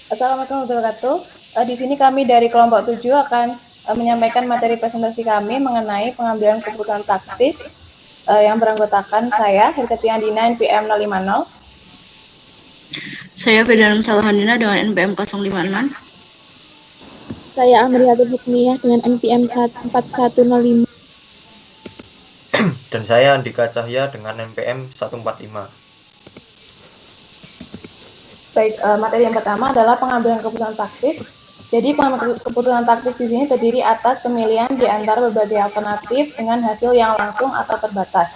Assalamualaikum warahmatullahi wabarakatuh. Di sini kami dari kelompok 7 akan menyampaikan materi presentasi kami mengenai pengambilan keputusan taktis yang beranggotakan saya, Hirsati Andina, NPM 050. Saya Firdaus Salahandina dengan NPM 056. Saya Amriyatul Hukmiyah dengan NPM 4105. Dan saya Andika Cahya dengan NPM 145. Baik, materi yang pertama adalah pengambilan keputusan taktis. Jadi pengambilan keputusan taktis di sini terdiri atas pemilihan di antara berbagai alternatif dengan hasil yang langsung atau terbatas.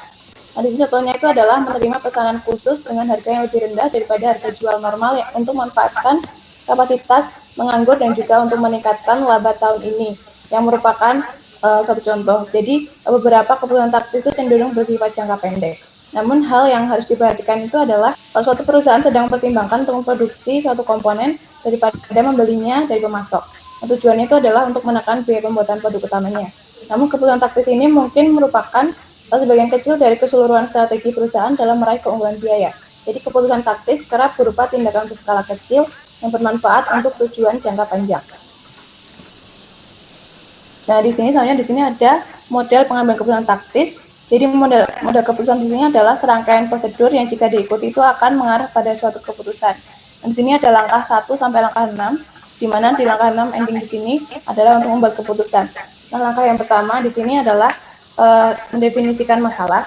Nah, di sini contohnya itu adalah menerima pesanan khusus dengan harga yang lebih rendah daripada harga jual normal untuk memanfaatkan kapasitas menganggur dan juga untuk meningkatkan laba tahun ini, yang merupakan suatu contoh. Jadi beberapa keputusan taktis itu cenderung bersifat jangka pendek. Namun hal yang harus diperhatikan itu adalah suatu perusahaan sedang mempertimbangkan untuk memproduksi suatu komponen daripada membelinya dari pemasok. Tujuannya itu adalah untuk menekan biaya pembuatan produk utamanya. Namun keputusan taktis ini mungkin merupakan sebagian kecil dari keseluruhan strategi perusahaan dalam meraih keunggulan biaya. Jadi keputusan taktis kerap berupa tindakan berskala kecil yang bermanfaat untuk tujuan jangka panjang. Nah, di sini ada model pengambilan keputusan taktis. Jadi model keputusan di sini adalah serangkaian prosedur yang jika diikuti itu akan mengarah pada suatu keputusan. Dan di sini ada langkah 1 sampai langkah 6, di mana di langkah 6 ending di sini adalah untuk membuat keputusan. Nah, langkah yang pertama di sini adalah mendefinisikan masalah.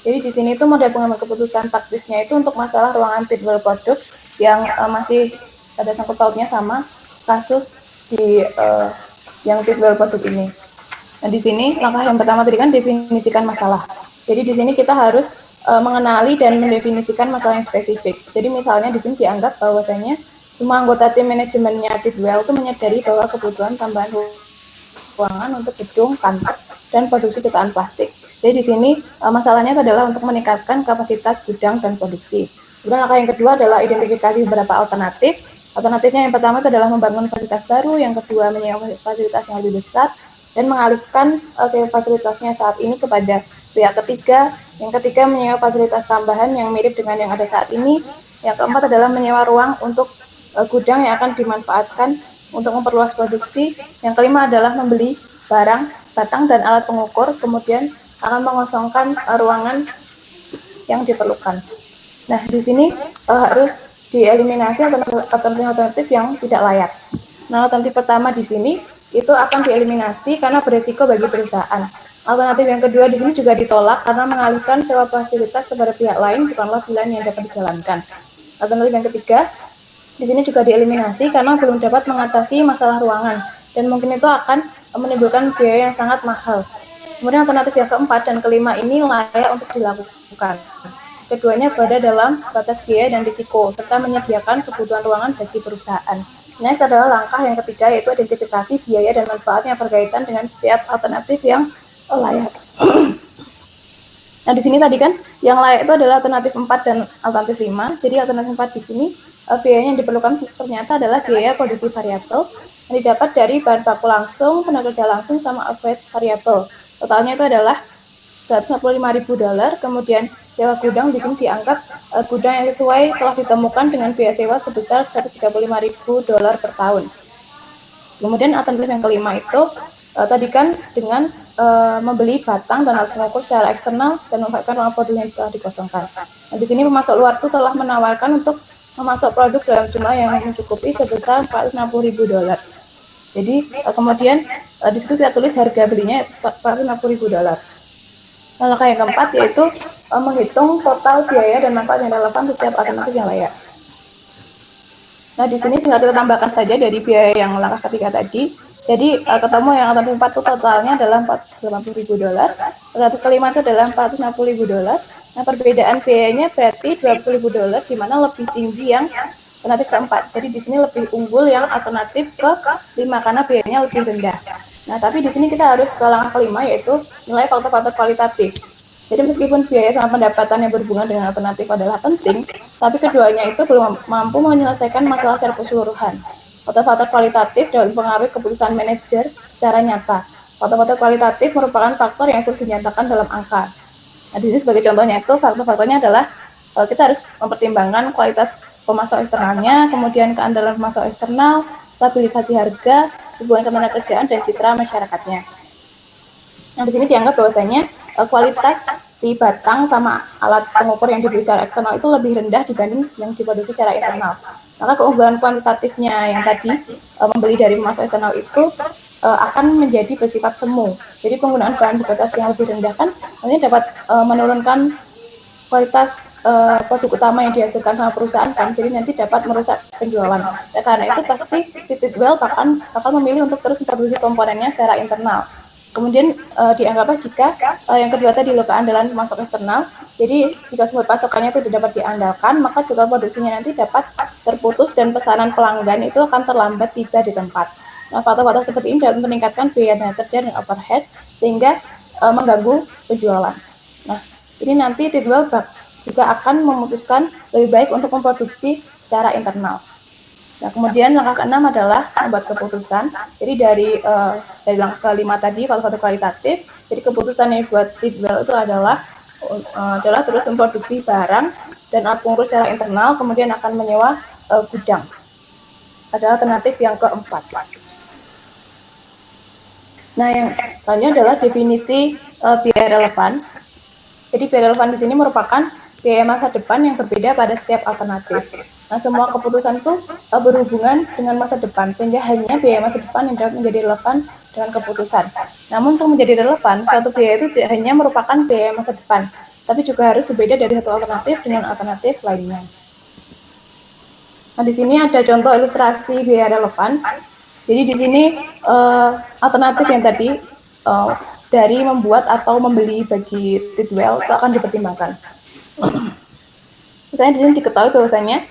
Jadi di sini itu model pengambilan keputusan taktisnya itu untuk masalah ruangan titball produk yang masih ada sangkut pautnya sama kasus di yang titball produk ini. Nah, di sini langkah yang pertama tadi kan definisikan masalah. Jadi di sini kita harus mengenali dan mendefinisikan masalah yang spesifik. Jadi misalnya di sini dianggap bahwasanya semua anggota tim manajemennya Tidwell itu menyadari bahwa kebutuhan tambahan ruangan untuk gedung, kantor, dan produksi cetakan plastik. Jadi di sini masalahnya adalah untuk meningkatkan kapasitas gudang dan produksi. Kemudian langkah yang kedua adalah identifikasi beberapa alternatif. Alternatifnya yang pertama itu adalah membangun fasilitas baru, yang kedua menyewa fasilitas yang lebih besar, dan mengalihkan fasilitasnya saat ini kepada pihak ketiga. Yang ketiga menyewa fasilitas tambahan yang mirip dengan yang ada saat ini. Yang keempat adalah menyewa ruang untuk gudang yang akan dimanfaatkan untuk memperluas produksi. Yang kelima adalah membeli barang, batang, dan alat pengukur, kemudian akan mengosongkan ruangan yang diperlukan. Nah, di sini harus dieliminasi alternatif yang tidak layak. Nah, alternatif pertama di sini itu akan dieliminasi karena berisiko bagi perusahaan. Alternatif yang kedua di sini juga ditolak karena mengalihkan sewa fasilitas kepada pihak lain bukanlah pilihan yang dapat dijalankan. Alternatif yang ketiga di sini juga dieliminasi karena belum dapat mengatasi masalah ruangan dan mungkin itu akan menimbulkan biaya yang sangat mahal. Kemudian alternatif yang keempat dan kelima ini layak untuk dilakukan. Keduanya berada dalam batas biaya dan risiko serta menyediakan kebutuhan ruangan bagi perusahaan. Next adalah langkah yang ketiga yaitu identifikasi biaya dan manfaat yang berkaitan dengan setiap alternatif yang layak. Nah, di sini tadi kan yang layak itu adalah alternatif 4 dan alternatif 5. Jadi alternatif 4 di sini biaya yang diperlukan ternyata adalah biaya produksi variabel yang didapat dari bahan baku langsung, tenaga kerja langsung, sama overhead variabel. Totalnya itu adalah $255.000. Kemudian sewa gudang di sini dianggap gudang yang sesuai telah ditemukan dengan biaya sewa sebesar $135.000 per tahun. Kemudian alternatif yang kelima itu tadi kan dengan membeli batang dan alat pengukur secara eksternal dan memanfaatkan ruang produk yang telah dikosongkan. Nah, di sini pemasok luar itu telah menawarkan untuk memasok produk dalam jumlah yang mencukupi sebesar $460.000. Jadi kemudian di situ kita tulis harga belinya $460.000. Nah, langkah yang keempat yaitu menghitung total biaya dan manfaat yang relevan untuk setiap alternatif yang layak. Nah, di sini tinggal kita tambahkan saja dari biaya yang langkah ketiga tadi. Jadi ketemu yang alternatif 4 itu totalnya adalah $480.000. Alternatif kelima itu adalah $460.000. Nah, perbedaan biayanya berarti $20.000 di mana lebih tinggi yang alternatif keempat. Jadi di sini lebih unggul yang alternatif ke-5 karena biayanya lebih rendah. Nah, tapi di sini kita harus ke langkah kelima yaitu nilai faktor-faktor kualitatif. Jadi meskipun biaya sama pendapatan yang berhubungan dengan alternatif adalah penting, tapi keduanya itu belum mampu menyelesaikan masalah secara keseluruhan. Faktor-faktor kualitatif dapat mempengaruhi keputusan manajer secara nyata. Faktor-faktor kualitatif merupakan faktor yang sudah dinyatakan dalam angka. Nah, di sini sebagai contohnya itu faktor-faktornya adalah kita harus mempertimbangkan kualitas pemasok eksternalnya, kemudian keandalan pemasok eksternal, stabilisasi harga, hubungan ketenagakerjaan, dan citra masyarakatnya. Nah, di sini dianggap bahwasanya kualitas si batang sama alat pengukur yang dibeli secara eksternal itu lebih rendah dibanding yang diproduksi secara internal. Maka keunggulan kuantitatifnya yang tadi membeli dari pemasok eksternal itu akan menjadi bersifat semu. Jadi penggunaan bahan berkualitas yang lebih rendah kan nanti dapat menurunkan kualitas produk utama yang dihasilkan sama perusahaan kan, jadi nanti dapat merusak penjualan. Ya, karena itu pasti si Tidwell bakal memilih untuk terus memproduksi komponennya secara internal. Kemudian dianggaplah jika yang kedua tadi loh keandalan pemasok eksternal. Jadi jika sumber pasokannya itu tidak dapat diandalkan, maka juga produksinya nanti dapat terputus dan pesanan pelanggan itu akan terlambat tiba di tempat. Nah, faktor-faktor seperti ini dapat meningkatkan biaya tenaga kerja dan overhead sehingga mengganggu penjualan. Nah, ini nanti Tidwell juga akan memutuskan lebih baik untuk memproduksi secara internal. Nah, kemudian langkah ke-6 adalah membuat keputusan. Jadi dari langkah ke-5 tadi, faktor kualitatif, jadi keputusan yang buat Tidwell itu adalah terus memproduksi barang dan alat pengukur secara internal, kemudian akan menyewa gudang. Adalah alternatif yang keempat. Nah, yang selanjutnya adalah definisi biaya relevan. Jadi biaya relevan di sini merupakan biaya masa depan yang berbeda pada setiap alternatif. Nah, semua keputusan itu berhubungan dengan masa depan, sehingga hanya biaya masa depan yang dapat menjadi relevan dengan keputusan. Namun untuk menjadi relevan, suatu biaya itu tidak hanya merupakan biaya masa depan, tapi juga harus berbeda dari satu alternatif dengan alternatif lainnya. Nah, di sini ada contoh ilustrasi biaya relevan. Jadi di sini alternatif yang tadi dari membuat atau membeli bagi Tidwell itu akan dipertimbangkan. Misalnya di sini diketahui bahwasanya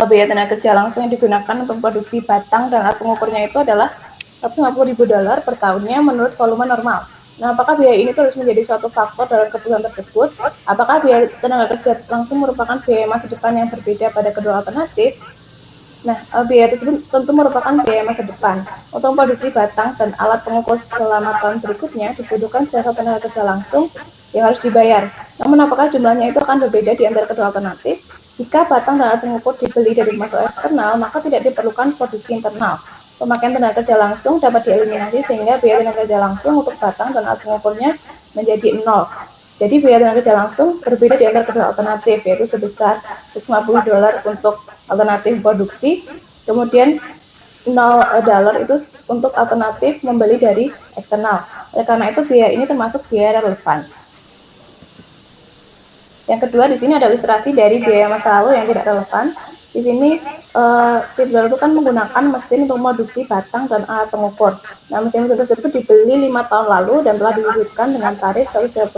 biaya tenaga kerja langsung yang digunakan untuk produksi batang dan alat pengukurnya itu adalah $150.000 per tahunnya menurut volume normal. Nah, apakah biaya ini terus menjadi suatu faktor dalam keputusan tersebut? Apakah biaya tenaga kerja langsung merupakan biaya masa depan yang berbeda pada kedua alternatif? Nah, biaya tersebut tentu merupakan biaya masa depan. Untuk memproduksi batang dan alat pengukur selama tahun berikutnya dibutuhkan jasa tenaga kerja langsung yang harus dibayar. Namun apakah jumlahnya itu akan berbeda di antara kedua alternatif? Jika batang dan alat pengukur dibeli dari pemasok eksternal, maka tidak diperlukan produksi internal. Pemakaian tenaga kerja langsung dapat dieliminasi sehingga biaya tenaga kerja langsung untuk batang dan alat pengukurnya menjadi 0. Jadi biaya tenaga kerja langsung berbeda di antara kedua alternatif, yaitu sebesar $150 untuk alternatif produksi, kemudian $0 itu untuk alternatif membeli dari eksternal. Oleh karena itu biaya ini termasuk biaya relevan. Yang kedua di sini ada ilustrasi dari biaya masa lalu yang tidak relevan. Di sini Tidwell itu kan menggunakan mesin untuk memproduksi batang dan alat pengukur. Nah, mesin tersebut dibeli 5 tahun lalu dan telah diwujudkan dengan tarif $125.000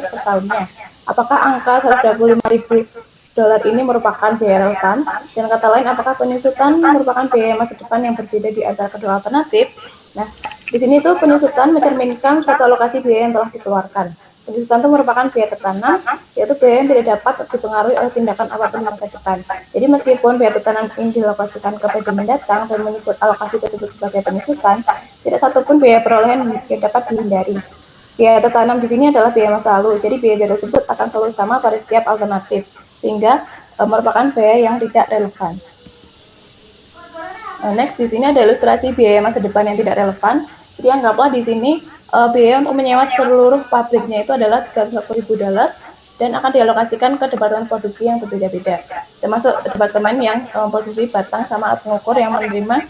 per tahunnya. Apakah angka $125.000 ini merupakan biaya relevan? Dan kata lain, apakah penyusutan merupakan biaya masa depan yang berbeda di antara kedua alternatif? Nah, di sini tuh penyusutan mencerminkan suatu alokasi biaya yang telah dikeluarkan. Penyusutan itu merupakan biaya tertanam, yaitu biaya yang tidak dapat dipengaruhi oleh tindakan apapun di masa depan. Jadi meskipun biaya tertanam ini dialokasikan ke periode mendatang dan menyebut alokasi tersebut sebagai penyusutan, tidak satupun biaya perolehan yang dapat dihindari. Biaya tertanam di sini adalah biaya masa lalu, jadi biaya tersebut akan selalu sama pada setiap alternatif, sehingga merupakan biaya yang tidak relevan. Next, di sini ada ilustrasi biaya masa depan yang tidak relevan. Jadi anggaplah di sini biaya untuk menyewa seluruh pabriknya itu adalah $340.000 dan akan dialokasikan ke departemen produksi yang berbeda-beda, termasuk departemen yang memproduksi batang sama alat pengukur yang menerima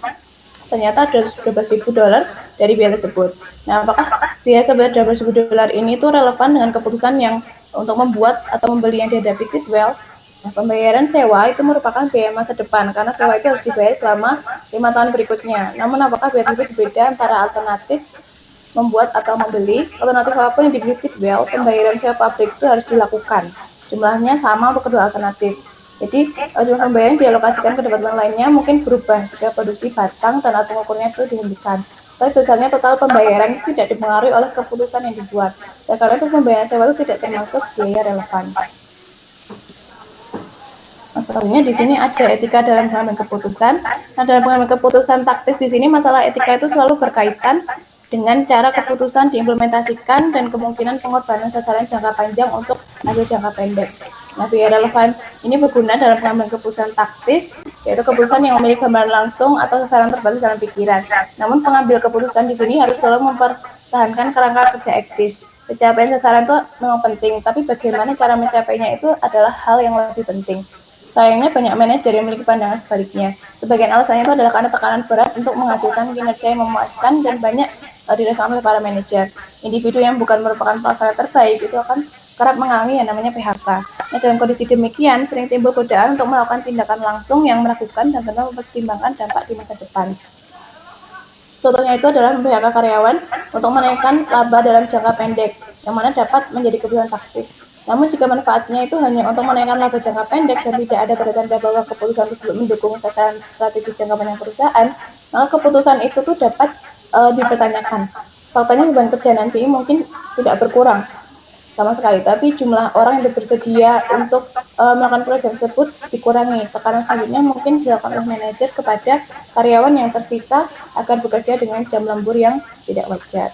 ternyata $12.000 dari biaya tersebut. Nah, apakah biaya sebesar $12.000 ini itu relevan dengan keputusan yang untuk membuat atau membeli yang dihadapi Tidwell? Nah, pembayaran sewa itu merupakan biaya masa depan karena sewa itu harus dibayar selama 5 tahun berikutnya. Namun apakah biaya tersebut berbeda antara alternatif membuat atau membeli? Alternatif apapun yang dibeli Tidwell, pembayaran sewa pabrik itu harus dilakukan. Jumlahnya sama untuk kedua alternatif. Jadi jumlah pembayaran dialokasikan ke departemen lainnya mungkin berubah jika produksi batang dan alat pengukurnya itu dihentikan. Tapi besarnya total pembayaran itu tidak dipengaruhi oleh keputusan yang dibuat. Dan karena itu pembayaran sewa itu tidak termasuk biaya relevan. Nah, selanjutnya di sini ada etika dalam pengambilan keputusan. Nah, dalam pengambilan keputusan taktis di sini masalah etika itu selalu berkaitan dengan cara keputusan diimplementasikan dan kemungkinan pengorbanan sasaran jangka panjang untuk hasil jangka pendek. Nah, biaya relevan ini berguna dalam pengambilan keputusan taktis, yaitu keputusan yang memiliki gambaran langsung atau sasaran terbatas dalam pikiran. Namun, pengambil keputusan di sini harus selalu mempertahankan kerangka kerja etis. Pencapaian sasaran itu memang penting, tapi bagaimana cara mencapainya itu adalah hal yang lebih penting. Sayangnya banyak manajer yang memiliki pandangan sebaliknya. Sebagian alasannya itu adalah karena tekanan berat untuk menghasilkan kinerja yang memuaskan dan banyak dirasakan oleh para manajer. Individu yang bukan merupakan pelaksana terbaik itu akan kerap mengalami yang namanya PHK. Nah, dalam kondisi demikian, sering timbul godaan untuk melakukan tindakan langsung yang meragukan dan tanpa mempertimbangkan dampak di masa depan. Contohnya itu adalah memphk karyawan untuk menaikkan laba dalam jangka pendek, yang mana dapat menjadi keputusan taktis. Namun jika manfaatnya itu hanya untuk menaikkan laba jangka pendek dan tidak ada tanda-tanda bahwa keputusan tersebut mendukung sasaran strategis jangka panjang perusahaan, maka keputusan itu tuh dapat dipertanyakan. Faktanya beban kerja nanti mungkin tidak berkurang sama sekali, tapi jumlah orang yang bersedia untuk melakukan pekerjaan tersebut dikurangi. Tekanan selanjutnya mungkin dilakukan oleh manajer kepada karyawan yang tersisa agar bekerja dengan jam lembur yang tidak wajar.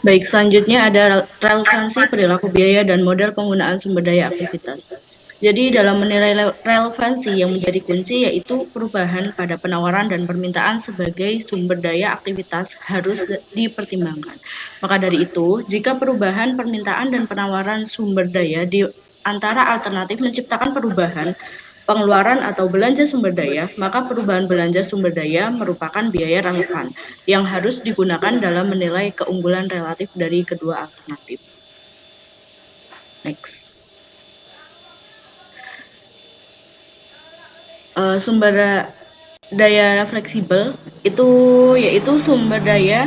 Baik, selanjutnya ada relevansi perilaku biaya dan model penggunaan sumber daya aktivitas. Jadi dalam menilai relevansi yang menjadi kunci yaitu perubahan pada penawaran dan permintaan sebagai sumber daya aktivitas harus dipertimbangkan. Maka dari itu, jika perubahan permintaan dan penawaran sumber daya di antara alternatif menciptakan perubahan pengeluaran atau belanja sumber daya, maka perubahan belanja sumber daya merupakan biaya relevan yang harus digunakan dalam menilai keunggulan relatif dari kedua alternatif. Next. Sumber daya fleksibel itu yaitu sumber daya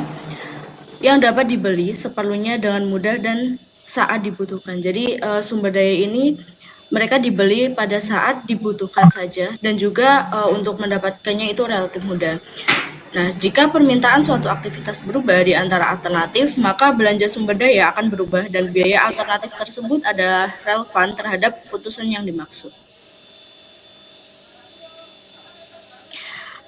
yang dapat dibeli seperlunya dengan mudah dan saat dibutuhkan. Jadi sumber daya ini mereka dibeli pada saat dibutuhkan saja dan juga untuk mendapatkannya itu relatif mudah. Nah, jika permintaan suatu aktivitas berubah di antara alternatif, maka belanja sumber daya akan berubah dan biaya alternatif tersebut adalah relevan terhadap keputusan yang dimaksud.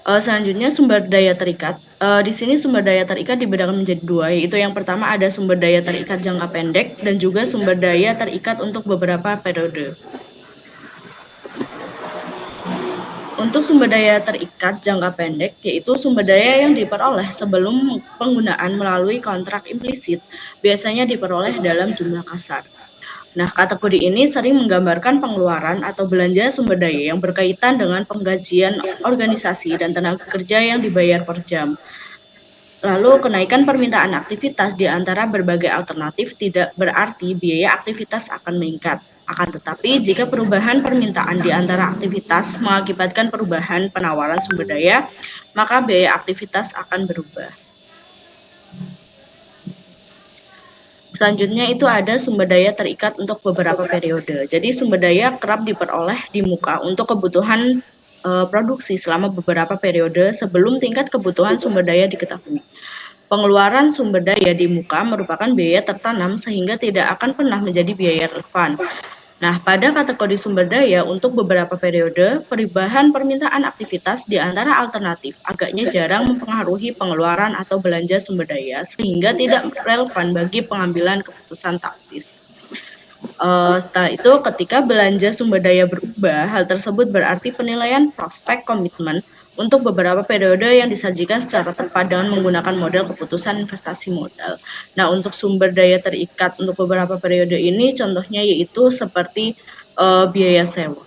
Selanjutnya sumber daya terikat. Di sini sumber daya terikat dibedakan menjadi dua, yaitu yang pertama ada sumber daya terikat jangka pendek dan juga sumber daya terikat untuk beberapa periode. Untuk sumber daya terikat jangka pendek, yaitu sumber daya yang diperoleh sebelum penggunaan melalui kontrak implisit, biasanya diperoleh dalam jumlah kasar. Nah, kategori ini sering menggambarkan pengeluaran atau belanja sumber daya yang berkaitan dengan penggajian organisasi dan tenaga kerja yang dibayar per jam. Lalu, kenaikan permintaan aktivitas di antara berbagai alternatif tidak berarti biaya aktivitas akan meningkat. Akan tetapi, jika perubahan permintaan di antara aktivitas mengakibatkan perubahan penawaran sumber daya, maka biaya aktivitas akan berubah. Selanjutnya itu ada sumber daya terikat untuk beberapa periode. Jadi sumber daya kerap diperoleh di muka untuk kebutuhan produksi selama beberapa periode sebelum tingkat kebutuhan sumber daya diketahui. Pengeluaran sumber daya di muka merupakan biaya tertanam sehingga tidak akan pernah menjadi biaya relevan. Nah, pada kategori sumber daya untuk beberapa periode, perubahan permintaan aktivitas di antara alternatif agaknya jarang mempengaruhi pengeluaran atau belanja sumber daya sehingga tidak relevan bagi pengambilan keputusan taktis. Setelah itu, ketika belanja sumber daya berubah, hal tersebut berarti penilaian prospek komitmen untuk beberapa periode yang disajikan secara tepat dengan menggunakan model keputusan investasi modal. Nah, untuk sumber daya terikat untuk beberapa periode ini contohnya yaitu seperti biaya sewa.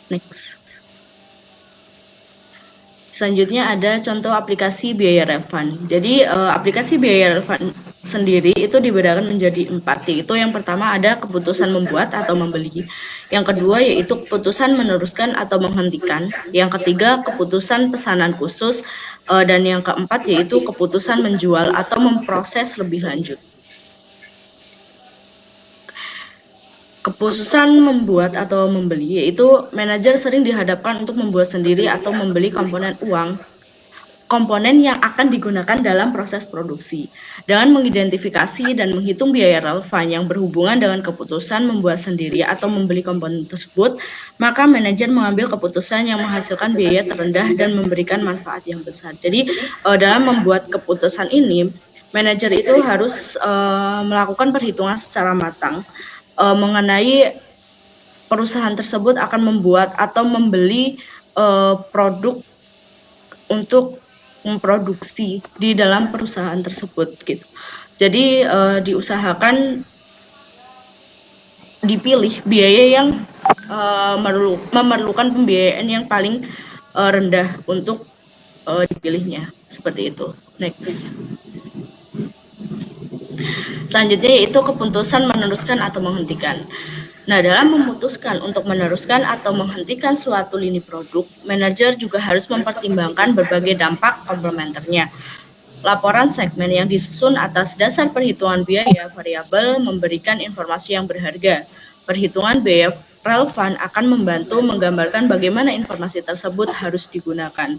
Next. Selanjutnya ada contoh aplikasi biaya relevan. Jadi aplikasi biaya relevan sendiri itu dibedakan menjadi 4, yaitu yang pertama ada keputusan membuat atau membeli, yang kedua yaitu keputusan meneruskan atau menghentikan, yang ketiga keputusan pesanan khusus, dan yang keempat yaitu keputusan menjual atau memproses lebih lanjut. Keputusan membuat atau membeli, yaitu manajer sering dihadapkan untuk membuat sendiri atau membeli komponen uang komponen yang akan digunakan dalam proses produksi. Dengan mengidentifikasi dan menghitung biaya relevan yang berhubungan dengan keputusan membuat sendiri atau membeli komponen tersebut, maka manajer mengambil keputusan yang menghasilkan biaya terendah dan memberikan manfaat yang besar. Jadi dalam membuat keputusan ini, manajer itu harus melakukan perhitungan secara matang mengenai perusahaan tersebut akan membuat atau membeli produk untuk memproduksi di dalam perusahaan tersebut gitu. Jadi diusahakan dipilih biaya yang memerlukan pembiayaan yang paling rendah untuk dipilihnya, seperti itu. Next. Selanjutnya yaitu keputusan meneruskan atau menghentikan. Nah, dalam memutuskan untuk meneruskan atau menghentikan suatu lini produk, manajer juga harus mempertimbangkan berbagai dampak komplementernya. Laporan segmen yang disusun atas dasar perhitungan biaya variabel memberikan informasi yang berharga. Perhitungan biaya relevan akan membantu menggambarkan bagaimana informasi tersebut harus digunakan.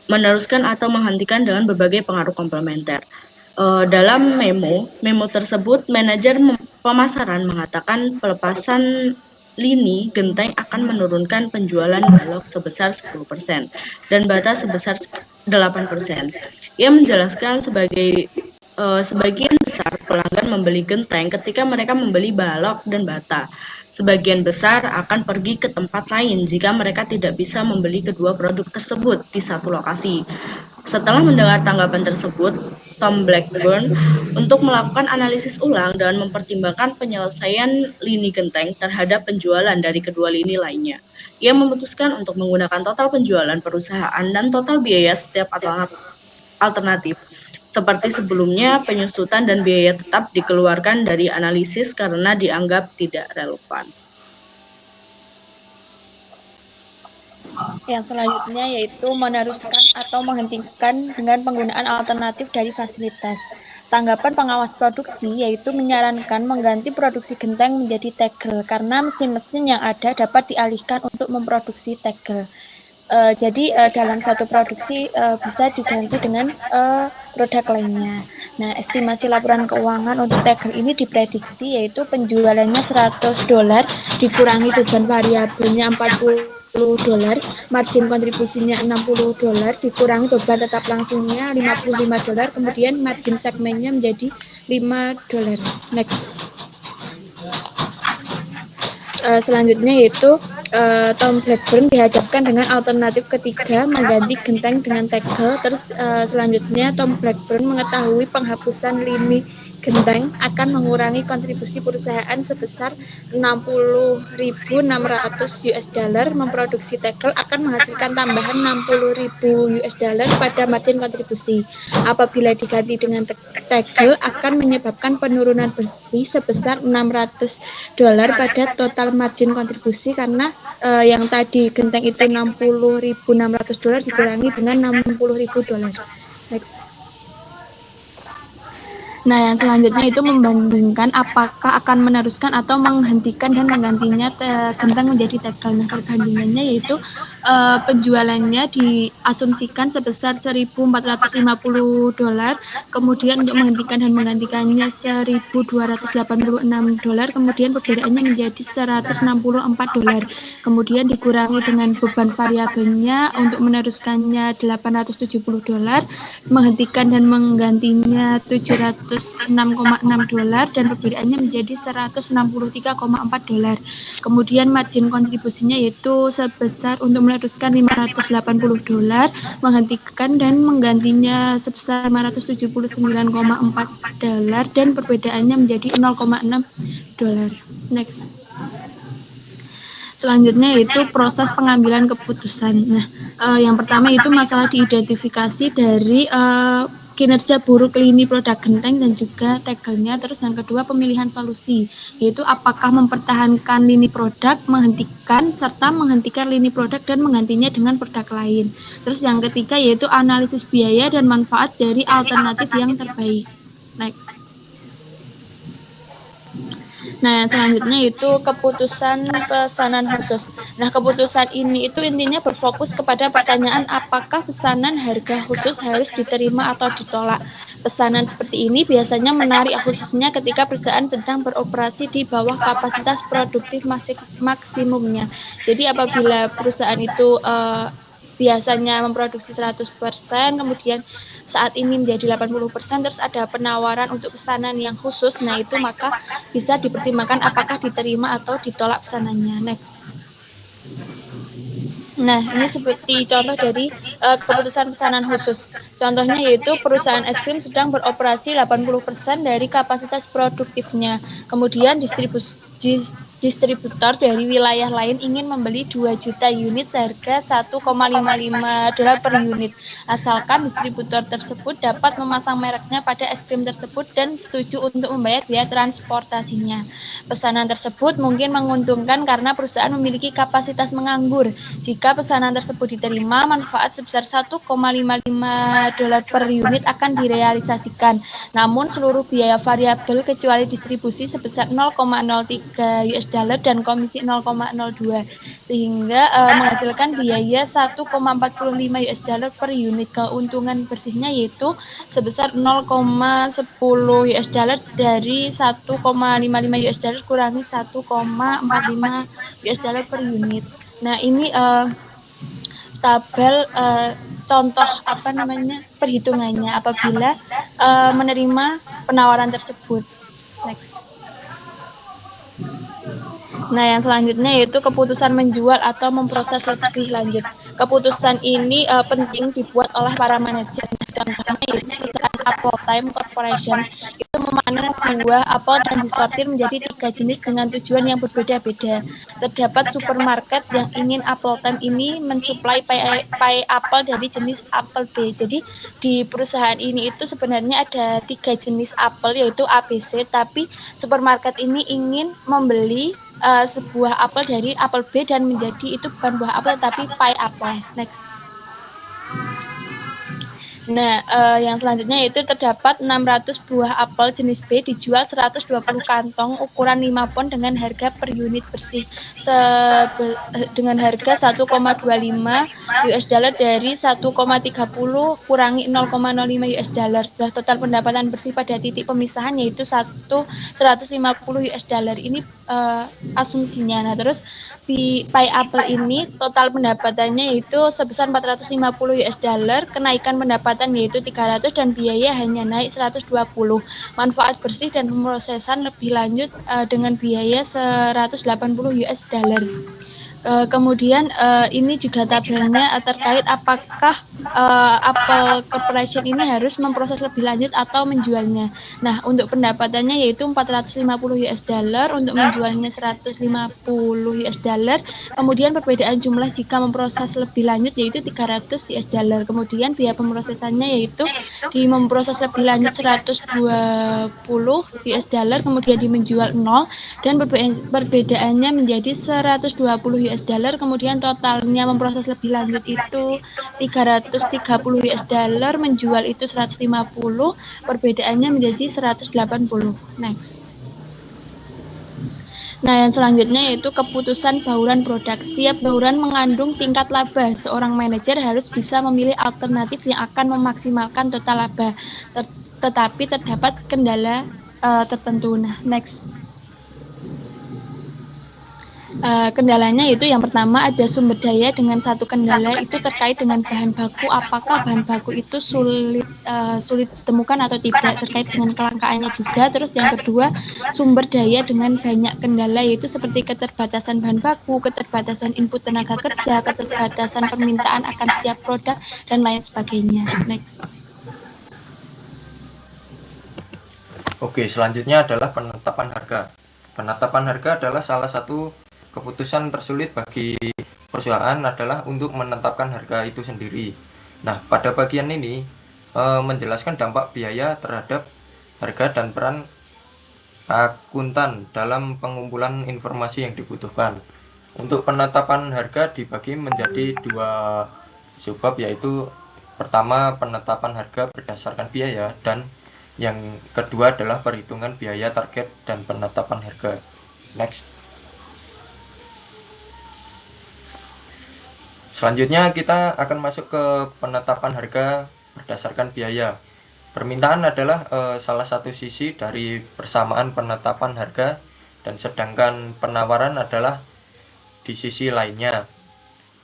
Meneruskan atau menghentikan dengan berbagai pengaruh komplementer. Dalam memo tersebut, manajer pemasaran mengatakan pelepasan lini genteng akan menurunkan penjualan balok sebesar 10% dan bata sebesar 8%. Ia menjelaskan sebagian besar pelanggan membeli genteng ketika mereka membeli balok dan bata. Sebagian besar akan pergi ke tempat lain jika mereka tidak bisa membeli kedua produk tersebut di satu lokasi. Setelah mendengar tanggapan tersebut, Tom Blackburn untuk melakukan analisis ulang dan mempertimbangkan penyelesaian lini genteng terhadap penjualan dari kedua lini lainnya. Ia memutuskan untuk menggunakan total penjualan perusahaan dan total biaya setiap alternatif. Seperti sebelumnya, penyusutan dan biaya tetap dikeluarkan dari analisis karena dianggap tidak relevan. Yang selanjutnya yaitu meneruskan atau menghentikan dengan penggunaan alternatif dari fasilitas. Tanggapan pengawas produksi yaitu menyarankan mengganti produksi genteng menjadi tegel karena mesin-mesin yang ada dapat dialihkan untuk memproduksi tegel. Jadi dalam satu produksi bisa diganti dengan produk lainnya. Nah, estimasi laporan keuangan untuk tegel ini diprediksi yaitu penjualannya $100 dikurangi beban variabelnya $40, margin kontribusinya $60 dikurangi beban tetap langsungnya $55, kemudian margin segmennya menjadi $5. Next. Selanjutnya yaitu Tom Blackburn dihadapkan dengan alternatif ketiga mengganti genteng dengan tegel. Terus selanjutnya Tom Blackburn mengetahui penghapusan lini genteng akan mengurangi kontribusi perusahaan sebesar $60.600. Memproduksi tegel akan menghasilkan tambahan $60.000 pada margin kontribusi. Apabila diganti dengan tegel akan menyebabkan penurunan bersih sebesar $600 pada total margin kontribusi karena yang tadi genteng itu $60.600 dikurangi dengan $60.000. Next. Nah, yang selanjutnya itu membandingkan apakah akan meneruskan atau menghentikan dan menggantinya genteng menjadi tegel. Nah, perbandingannya yaitu penjualannya diasumsikan sebesar $1.450, kemudian untuk menghentikan dan menggantikannya $1.286, kemudian perbedaannya menjadi $164, kemudian dikurangi dengan beban variabelnya untuk meneruskannya $870, menghentikan dan menggantinya $706,6 dan perbedaannya menjadi $163,4. Kemudian margin kontribusinya yaitu sebesar untuk meneruskan $580, menghentikan dan menggantinya sebesar $579,4 dan perbedaannya menjadi $0,6. Next. Selanjutnya yaitu proses pengambilan keputusan. Nah, yang pertama itu masalah diidentifikasi dari kinerja buruk lini produk genteng dan juga tegelnya. Terus yang kedua pemilihan solusi, yaitu apakah mempertahankan lini produk, menghentikan, serta menghentikan lini produk dan menggantinya dengan produk lain. Terus yang ketiga yaitu analisis biaya dan manfaat dari alternatif yang terbaik. Next. Nah, yang selanjutnya itu keputusan pesanan khusus. Nah, keputusan ini itu intinya berfokus kepada pertanyaan apakah pesanan harga khusus harus diterima atau ditolak. Pesanan seperti ini biasanya menarik khususnya ketika perusahaan sedang beroperasi di bawah kapasitas produktif maksimumnya. Jadi apabila perusahaan itu biasanya memproduksi 100%, kemudian saat ini menjadi 80%, terus ada penawaran untuk pesanan yang khusus, nah itu maka bisa dipertimbangkan apakah diterima atau ditolak pesanannya. Next. Nah, ini seperti contoh dari keputusan pesanan khusus. Contohnya yaitu perusahaan es krim sedang beroperasi 80% dari kapasitas produktifnya. Kemudian distributor dari wilayah lain ingin membeli 2 juta unit seharga $1,55 per unit. Asalkan distributor tersebut dapat memasang mereknya pada es krim tersebut dan setuju untuk membayar biaya transportasinya. Pesanan tersebut mungkin menguntungkan karena perusahaan memiliki kapasitas menganggur. Jika pesanan tersebut diterima, manfaat sebesar $1,55 per unit akan direalisasikan. Namun seluruh biaya variabel kecuali distribusi sebesar $0,03 dan komisi 0,02 sehingga menghasilkan biaya $1,45 per unit. Keuntungan bersihnya yaitu sebesar $0,10 dari $1,55 kurangi $1,45 per unit. Nah, ini tabel contoh perhitungannya apabila menerima penawaran tersebut. Next. Nah, yang selanjutnya yaitu keputusan menjual atau memproses lebih lanjut. Keputusan ini penting dibuat oleh para manajer. Contohnya yaitu perusahaan Apple Time Corporation itu memanen buah apel dan disortir menjadi 3 jenis dengan tujuan yang berbeda-beda. Terdapat supermarket yang ingin Apple Time ini mensuplai pai apel dari jenis apel B. Jadi di perusahaan ini itu sebenarnya ada 3 jenis apel yaitu ABC, tapi supermarket ini ingin membeli sebuah apel dari apel B dan menjadi itu bukan buah apel tapi pai apel. Next. Nah, yang selanjutnya yaitu terdapat 600 buah apel jenis B dijual 120 kantong ukuran 5 pon dengan harga per unit bersih dengan harga $1,25 dari 1,30 kurangi $0,05. Nah, total pendapatan bersih pada titik pemisahan yaitu $150. Ini asumsinya. Nah, terus pai apel ini total pendapatannya yaitu sebesar $450. Kenaikan pendapatan yaitu 300 dan biaya hanya naik 120. Manfaat bersih dan pemrosesan lebih lanjut dengan biaya $180. Kemudian ini juga tabelnya terkait apakah Apple Corporation ini harus memproses lebih lanjut atau menjualnya. Nah, untuk pendapatannya yaitu $450, untuk menjualnya $150. Kemudian perbedaan jumlah jika memproses lebih lanjut yaitu $300. Kemudian biaya pemrosesannya yaitu di memproses lebih lanjut $120, kemudian di menjual 0 dan perbedaannya menjadi $120. Kemudian totalnya memproses lebih lanjut itu $330, menjual itu 150, perbedaannya menjadi 180. Next. Nah, yang selanjutnya yaitu keputusan bauran produk. Setiap bauran mengandung tingkat laba. Seorang manajer harus bisa memilih alternatif yang akan memaksimalkan total laba. Tetapi terdapat kendala tertentu. Nah, next. Kendalanya yaitu yang pertama ada sumber daya. Dengan satu kendala itu terkait dengan bahan baku, apakah bahan baku itu sulit ditemukan atau tidak, terkait dengan kelangkaannya juga. Terus yang kedua sumber daya dengan banyak kendala yaitu seperti keterbatasan bahan baku, keterbatasan input tenaga kerja, keterbatasan permintaan akan setiap produk dan lain sebagainya. Next. Oke, selanjutnya adalah penetapan harga. Penetapan harga adalah salah satu keputusan tersulit bagi perusahaan adalah untuk menetapkan harga itu sendiri. Nah, pada bagian ini menjelaskan dampak biaya terhadap harga dan peran akuntan dalam pengumpulan informasi yang dibutuhkan. Untuk penetapan harga dibagi menjadi 2 subbab, yaitu pertama penetapan harga berdasarkan biaya dan yang kedua adalah perhitungan biaya target dan penetapan harga. Next. Selanjutnya kita akan masuk ke penetapan harga berdasarkan biaya. Permintaan adalah salah satu sisi dari persamaan penetapan harga, dan sedangkan penawaran adalah di sisi lainnya.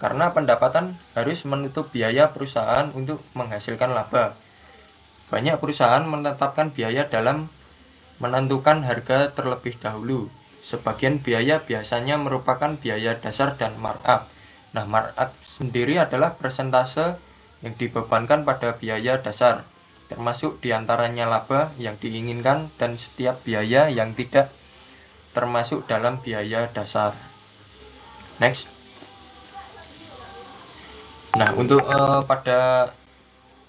Karena pendapatan harus menutup biaya perusahaan untuk menghasilkan laba. Banyak perusahaan menetapkan biaya dalam menentukan harga terlebih dahulu. Sebagian biaya biasanya merupakan biaya dasar dan markup. Nah, markup sendiri adalah persentase yang dibebankan pada biaya dasar, termasuk diantaranya laba yang diinginkan dan setiap biaya yang tidak termasuk dalam biaya dasar. Next. Nah, untuk pada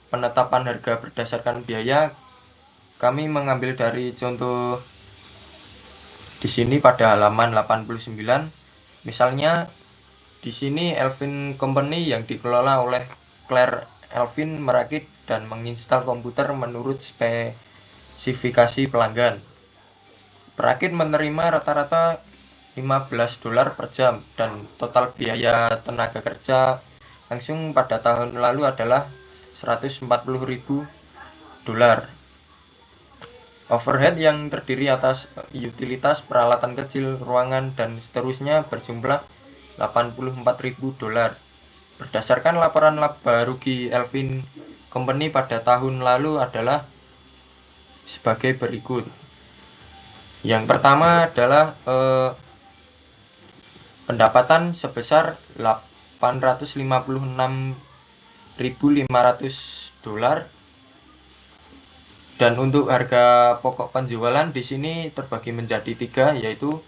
penetapan harga berdasarkan biaya, kami mengambil dari contoh di sini pada halaman 89. Misalnya di sini Elvin Company yang dikelola oleh Claire Elvin merakit dan menginstal komputer menurut spesifikasi pelanggan. Perakit menerima rata-rata $15 per jam, dan total biaya tenaga kerja langsung pada tahun lalu adalah $140.000. Overhead yang terdiri atas utilitas, peralatan kecil, ruangan, dan seterusnya berjumlah $84.000. Berdasarkan laporan laba rugi Elvin Company pada tahun lalu adalah sebagai berikut. Yang pertama adalah pendapatan sebesar $856.500, dan untuk harga pokok penjualan di sini terbagi menjadi 3, yaitu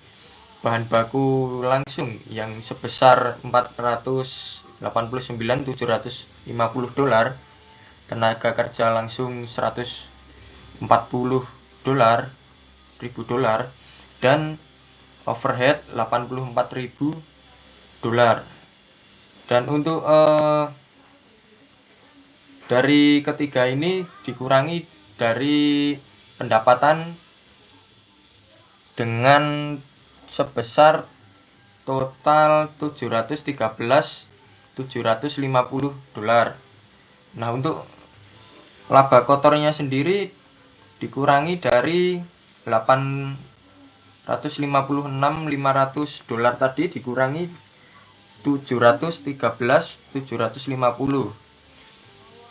bahan baku langsung yang sebesar $489.750, tenaga kerja langsung $140.000, dan overhead $84.000. Dan untuk dari ketiga ini dikurangi dari pendapatan dengan sebesar total $713.750. Nah, untuk laba kotornya sendiri dikurangi dari $856.500 tadi, dikurangi $713.750,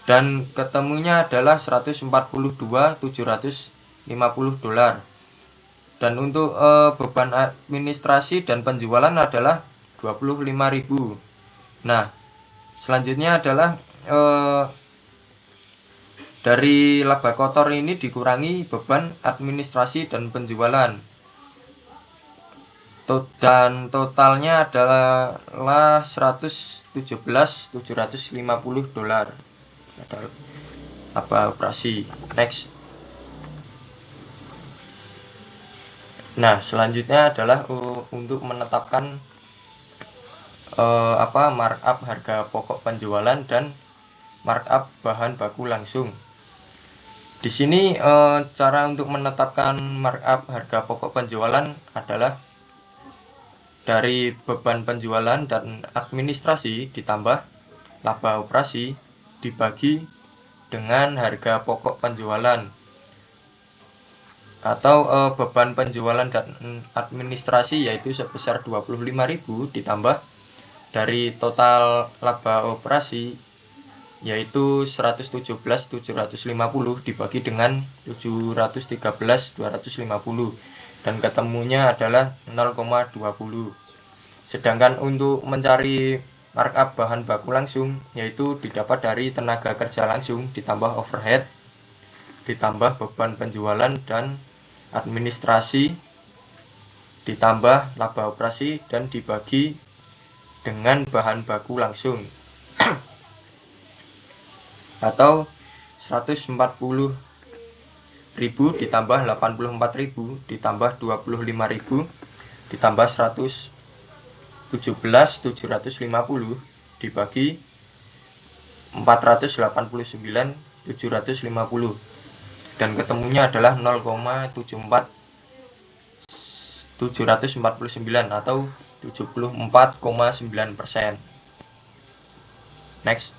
dan ketemunya adalah $142.750. Dan untuk beban administrasi dan penjualan adalah $25.000. Nah, selanjutnya adalah dari laba kotor ini dikurangi beban administrasi dan penjualan, dan totalnya adalah $117.750 laba operasi. Next. Nah, selanjutnya adalah untuk menetapkan markup harga pokok penjualan dan markup bahan baku langsung. Di sini cara untuk menetapkan markup harga pokok penjualan adalah dari beban penjualan dan administrasi ditambah laba operasi dibagi dengan harga pokok penjualan, atau beban penjualan dan administrasi yaitu sebesar $25.000 ditambah dari total laba operasi yaitu $117.750 dibagi dengan $713.250, dan ketemunya adalah 0,20. Sedangkan untuk mencari markup bahan baku langsung yaitu didapat dari tenaga kerja langsung ditambah overhead ditambah beban penjualan dan administrasi ditambah laba operasi dan dibagi dengan bahan baku langsung atau $140.000 ditambah $84.000 ditambah $25.000 ditambah $117.750 dibagi $489.750, dan ketemunya adalah 0,74 749 atau 74,9%. Next.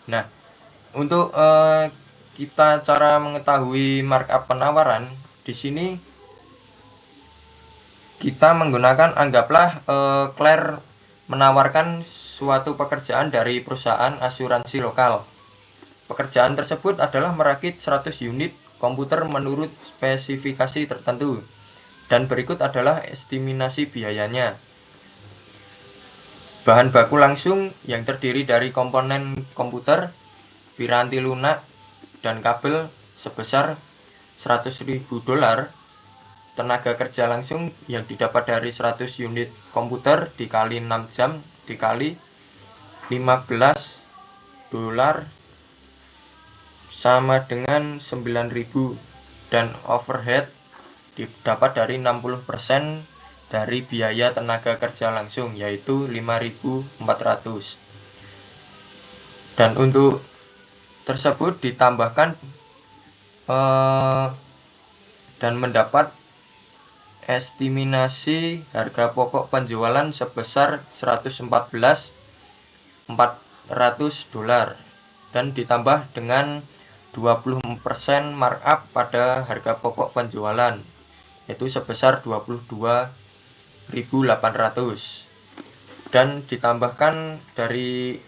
Nah, untuk kita cara mengetahui markup penawaran, di sini kita menggunakan, anggaplah Claire menawarkan suatu pekerjaan dari perusahaan asuransi lokal. Pekerjaan tersebut adalah merakit 100 unit komputer menurut spesifikasi tertentu. Dan berikut adalah estimasi biayanya. Bahan baku langsung yang terdiri dari komponen komputer, piranti lunak, dan kabel sebesar $100.000. Tenaga kerja langsung yang didapat dari 100 unit komputer dikali 6 jam dikali $15 sama dengan 9.000, dan overhead didapat dari 60% dari biaya tenaga kerja langsung, yaitu 5.400. Dan untuk tersebut ditambahkan dan mendapat estimasi harga pokok penjualan sebesar $114.400 dan ditambah dengan 20% markup pada harga pokok penjualan, yaitu sebesar 22.800, dan ditambahkan dari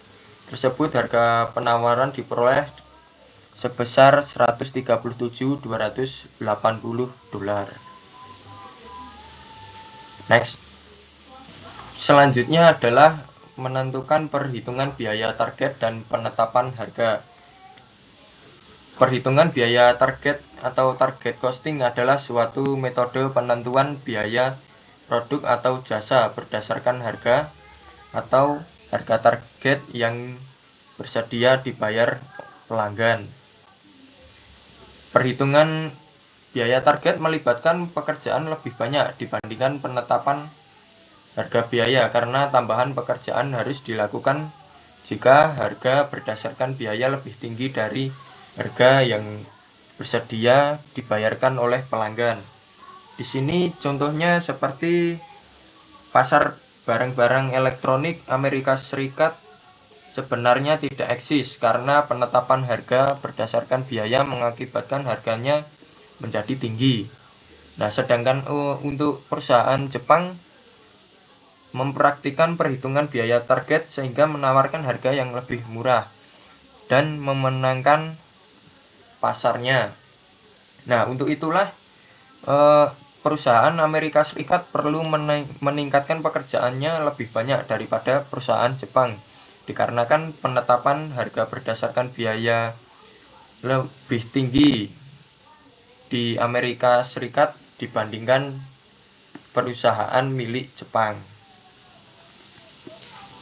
tersebut harga penawaran diperoleh sebesar $137.280. Next. Selanjutnya adalah menentukan perhitungan biaya target dan penetapan harga. Perhitungan biaya target atau target costing adalah suatu metode penentuan biaya produk atau jasa berdasarkan harga atau harga target yang bersedia dibayar pelanggan. Perhitungan biaya target melibatkan pekerjaan lebih banyak dibandingkan penetapan harga biaya, karena tambahan pekerjaan harus dilakukan jika harga berdasarkan biaya lebih tinggi dari harga yang bersedia dibayarkan oleh pelanggan. Di sini contohnya seperti pasar barang-barang elektronik Amerika Serikat sebenarnya tidak eksis karena penetapan harga berdasarkan biaya mengakibatkan harganya menjadi tinggi. Nah, sedangkan untuk perusahaan Jepang mempraktikkan perhitungan biaya target sehingga menawarkan harga yang lebih murah dan memenangkan pasarnya. Nah, untuk itulah perusahaan Amerika Serikat perlu meningkatkan pekerjaannya lebih banyak daripada perusahaan Jepang, dikarenakan penetapan harga berdasarkan biaya lebih tinggi di Amerika Serikat dibandingkan perusahaan milik Jepang.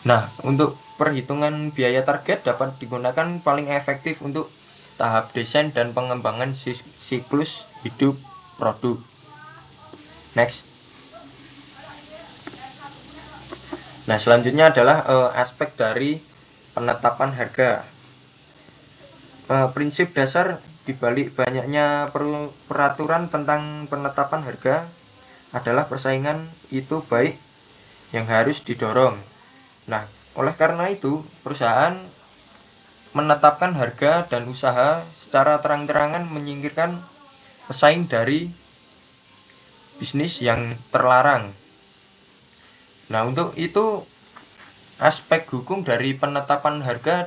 Nah, untuk perhitungan biaya target dapat digunakan paling efektif untuk tahap desain dan pengembangan siklus hidup produk. Next. Nah, selanjutnya adalah aspek dari penetapan harga. Prinsip dasar dibalik banyaknya peraturan tentang penetapan harga adalah persaingan itu baik yang harus didorong. Nah, oleh karena itu, perusahaan menetapkan harga dan usaha secara terang-terangan menyingkirkan pesaing dari bisnis yang terlarang. Nah, untuk itu aspek hukum dari penetapan harga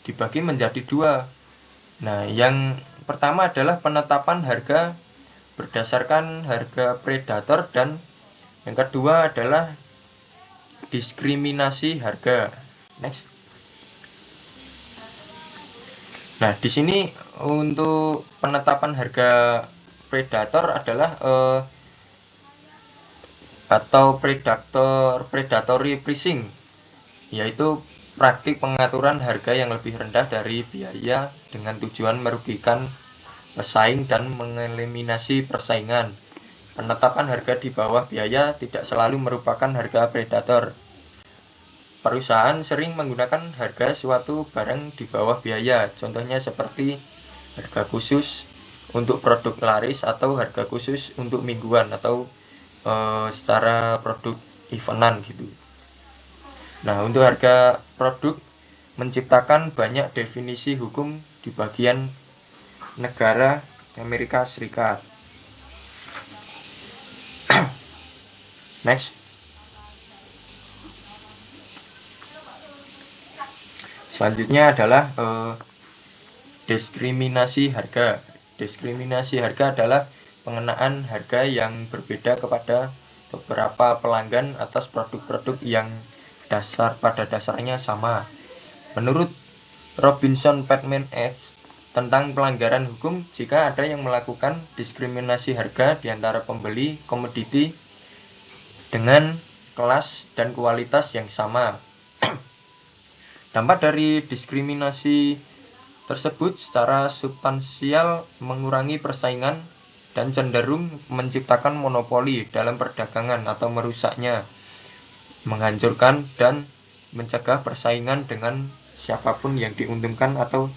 dibagi menjadi dua. Nah, yang pertama adalah penetapan harga berdasarkan harga predator, dan yang kedua adalah diskriminasi harga. Next. Nah, di sini untuk penetapan harga predator adalah atau predatory pricing, yaitu praktik pengaturan harga yang lebih rendah dari biaya dengan tujuan merugikan pesaing dan mengeliminasi persaingan. Penetapan harga di bawah biaya tidak selalu merupakan harga predator. Perusahaan sering menggunakan harga suatu barang di bawah biaya, contohnya seperti harga khusus untuk produk laris atau harga khusus untuk mingguan atau secara produk eventan gitu. Nah, untuk harga produk menciptakan banyak definisi hukum di bagian negara Amerika Serikat. Next. Selanjutnya adalah diskriminasi harga. Diskriminasi harga adalah pengenaan harga yang berbeda kepada beberapa pelanggan atas produk-produk yang pada dasarnya sama. Menurut Robinson Patman Eds tentang pelanggaran hukum, jika ada yang melakukan diskriminasi harga di antara pembeli komoditi dengan kelas dan kualitas yang sama. Dampak dari diskriminasi tersebut secara substansial mengurangi persaingan dan cenderung menciptakan monopoli dalam perdagangan atau merusaknya, menghancurkan dan mencegah persaingan dengan siapapun yang diuntungkan atau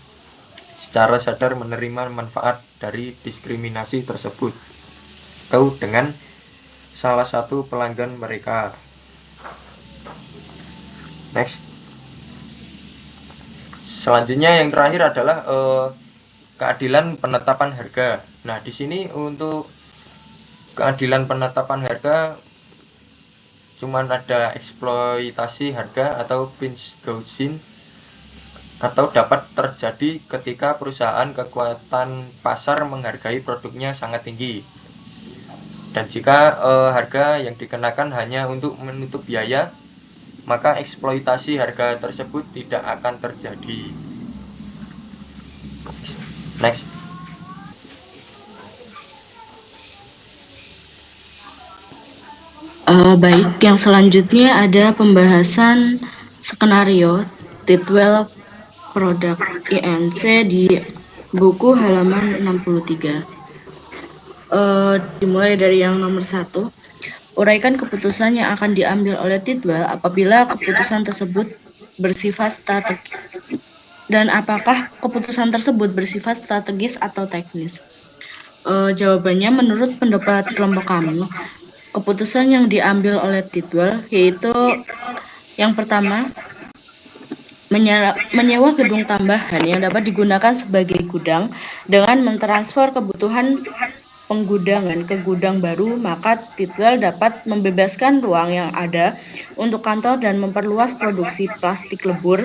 secara sadar menerima manfaat dari diskriminasi tersebut atau dengan salah satu pelanggan mereka. Next. Selanjutnya yang terakhir adalah keadilan penetapan harga. Nah, di sini untuk keadilan penetapan harga cuman ada eksploitasi harga atau pinch gouging atau dapat terjadi ketika perusahaan kekuatan pasar menghargai produknya sangat tinggi. Dan jika harga yang dikenakan hanya untuk menutup biaya, maka eksploitasi harga tersebut tidak akan terjadi. Next. Baik, yang selanjutnya ada pembahasan skenario Titwell Product INC di buku halaman 63. Dimulai dari yang nomor 1. Uraikan keputusan yang akan diambil oleh Titwell apabila keputusan tersebut bersifat strategis. Dan apakah keputusan tersebut bersifat strategis atau teknis? Jawabannya, menurut pendapat kelompok kami, keputusan yang diambil oleh Titwell yaitu yang pertama, menyewa gedung tambahan yang dapat digunakan sebagai gudang dengan mentransfer kebutuhan penggudangan ke gudang baru, maka Titwell dapat membebaskan ruang yang ada untuk kantor dan memperluas produksi plastik lebur.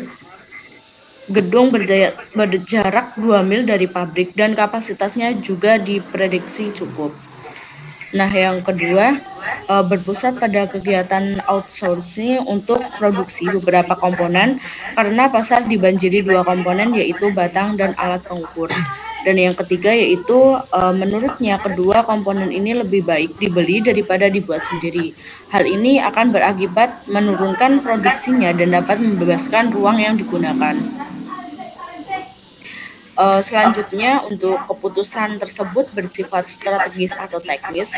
Gedung berjarak 2 mil dari pabrik dan kapasitasnya juga diprediksi cukup. Nah, yang kedua, berpusat pada kegiatan outsourcing untuk produksi beberapa komponen karena pasar dibanjiri 2 komponen, yaitu batang dan alat pengukur. Dan yang ketiga yaitu menurutnya kedua komponen ini lebih baik dibeli daripada dibuat sendiri. Hal ini akan berakibat menurunkan produksinya dan dapat membebaskan ruang yang digunakan. Selanjutnya, untuk keputusan tersebut bersifat strategis atau teknis,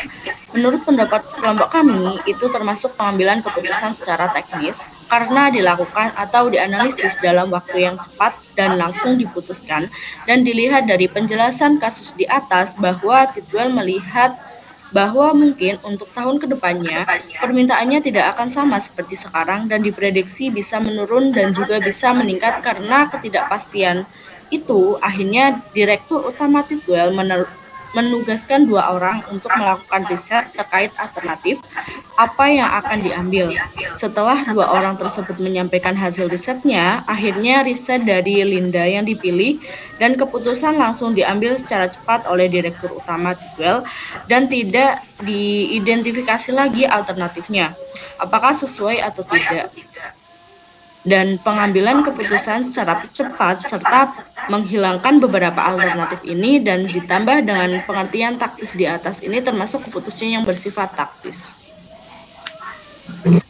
menurut pendapat kelompok kami, itu termasuk pengambilan keputusan secara teknis karena dilakukan atau dianalisis dalam waktu yang cepat dan langsung diputuskan, dan dilihat dari penjelasan kasus di atas bahwa Titwell melihat bahwa mungkin untuk tahun kedepannya permintaannya tidak akan sama seperti sekarang dan diprediksi bisa menurun dan juga bisa meningkat karena ketidakpastian. Itu akhirnya Direktur Utama Titwell menugaskan 2 orang untuk melakukan riset terkait alternatif apa yang akan diambil. Setelah 2 orang tersebut menyampaikan hasil risetnya, akhirnya riset dari Linda yang dipilih dan keputusan langsung diambil secara cepat oleh Direktur Utama Titwell dan tidak diidentifikasi lagi alternatifnya, apakah sesuai atau tidak. Dan pengambilan keputusan secara cepat serta menghilangkan beberapa alternatif ini dan ditambah dengan pengertian taktis di atas ini termasuk keputusan yang bersifat taktis.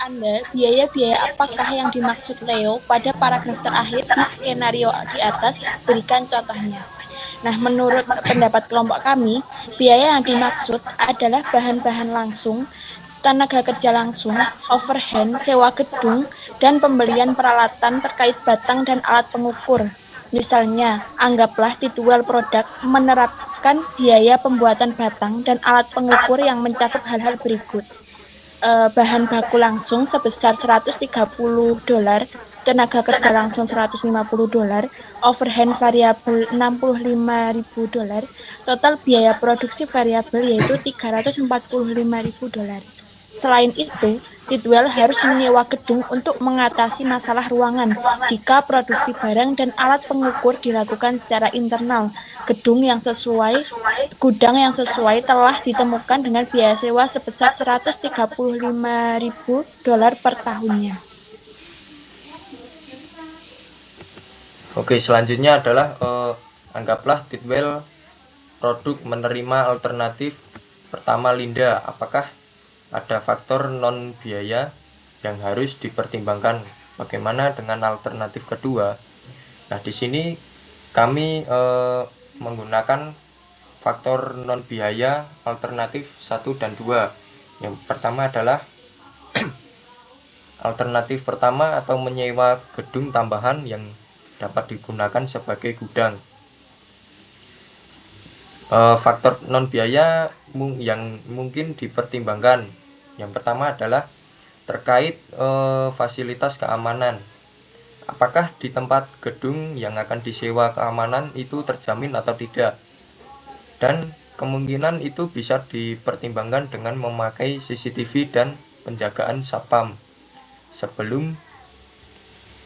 Anda, biaya-biaya apakah yang dimaksud Leo pada paragraf terakhir di skenario di atas? Berikan contohnya. Nah, menurut pendapat kelompok kami, biaya yang dimaksud adalah bahan-bahan langsung, tenaga kerja langsung, overhead, sewa gedung, dan pembelian peralatan terkait batang dan alat pengukur. Misalnya, anggaplah Titwell Product menerapkan biaya pembuatan batang dan alat pengukur yang mencakup hal-hal berikut. Bahan baku langsung sebesar $130, tenaga kerja langsung $150, overhead variabel $65.000, total biaya produksi variabel yaitu $345.000. Selain itu, Titwell harus menyewa gedung untuk mengatasi masalah ruangan jika produksi barang dan alat pengukur dilakukan secara internal. Gudang yang sesuai telah ditemukan dengan biaya sewa sebesar $135.000 per tahunnya. Oke, selanjutnya adalah anggaplah Titwell Produk menerima alternatif pertama Linda. Apakah ada faktor non biaya yang harus dipertimbangkan? Bagaimana dengan alternatif kedua? Nah, di sini kami menggunakan faktor non biaya alternatif 1 dan 2. Yang pertama adalah alternatif pertama atau menyewa gedung tambahan yang dapat digunakan sebagai gudang. Faktor non biaya yang mungkin dipertimbangkan, yang pertama adalah terkait fasilitas keamanan. Apakah di tempat gedung yang akan disewa keamanan itu terjamin atau tidak? Dan kemungkinan itu bisa dipertimbangkan dengan memakai CCTV dan penjagaan satpam sebelum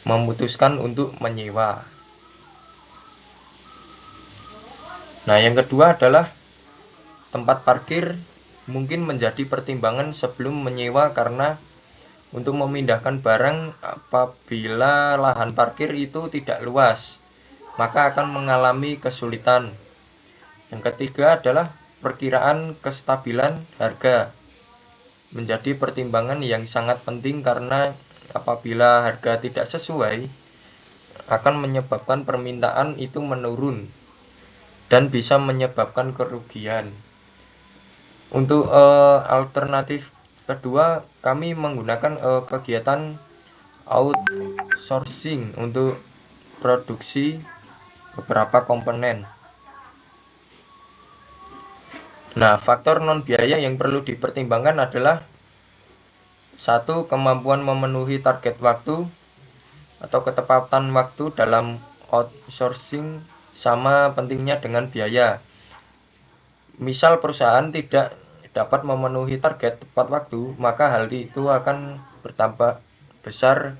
memutuskan untuk menyewa. Nah, yang kedua adalah tempat parkir mungkin menjadi pertimbangan sebelum menyewa, karena untuk memindahkan barang apabila lahan parkir itu tidak luas, maka akan mengalami kesulitan. Yang ketiga adalah perkiraan kestabilan harga menjadi pertimbangan yang sangat penting, karena apabila harga tidak sesuai akan menyebabkan permintaan itu menurun dan bisa menyebabkan kerugian. Untuk alternatif kedua, kami menggunakan kegiatan outsourcing untuk produksi beberapa komponen. Nah, faktor non biaya yang perlu dipertimbangkan adalah 1. Kemampuan memenuhi target waktu atau ketepatan waktu dalam outsourcing sama pentingnya dengan biaya. Misal perusahaan tidak dapat memenuhi target tepat waktu, maka hal itu akan berdampak besar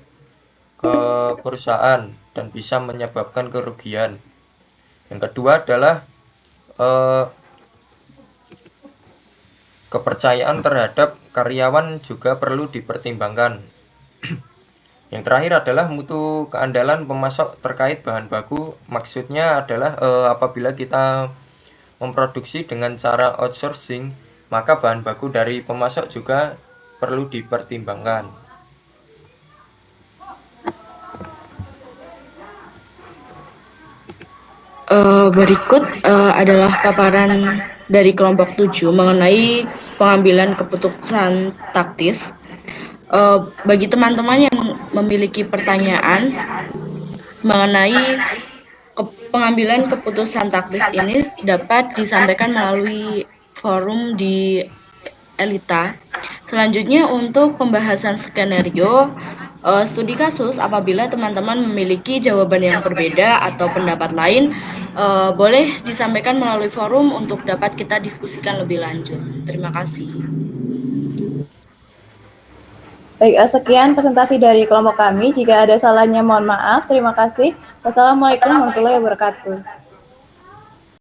ke perusahaan dan bisa menyebabkan kerugian. Yang kedua adalah kepercayaan terhadap karyawan juga perlu dipertimbangkan. Yang terakhir adalah mutu keandalan pemasok terkait bahan baku. Maksudnya adalah apabila kita memproduksi dengan cara outsourcing, maka bahan baku dari pemasok juga perlu dipertimbangkan. Berikut adalah paparan dari kelompok 7 mengenai pengambilan keputusan taktis. Bagi teman-teman yang memiliki pertanyaan mengenai pengambilan keputusan taktis ini dapat disampaikan melalui forum di Elita. Selanjutnya, untuk pembahasan skenario studi kasus, apabila teman-teman memiliki jawaban yang berbeda atau pendapat lain, boleh disampaikan melalui forum untuk dapat kita diskusikan lebih lanjut. Terima kasih. Baik, sekian presentasi dari kelompok kami. Jika ada salahnya mohon maaf. Terima kasih. Wassalamualaikum warahmatullahi wabarakatuh.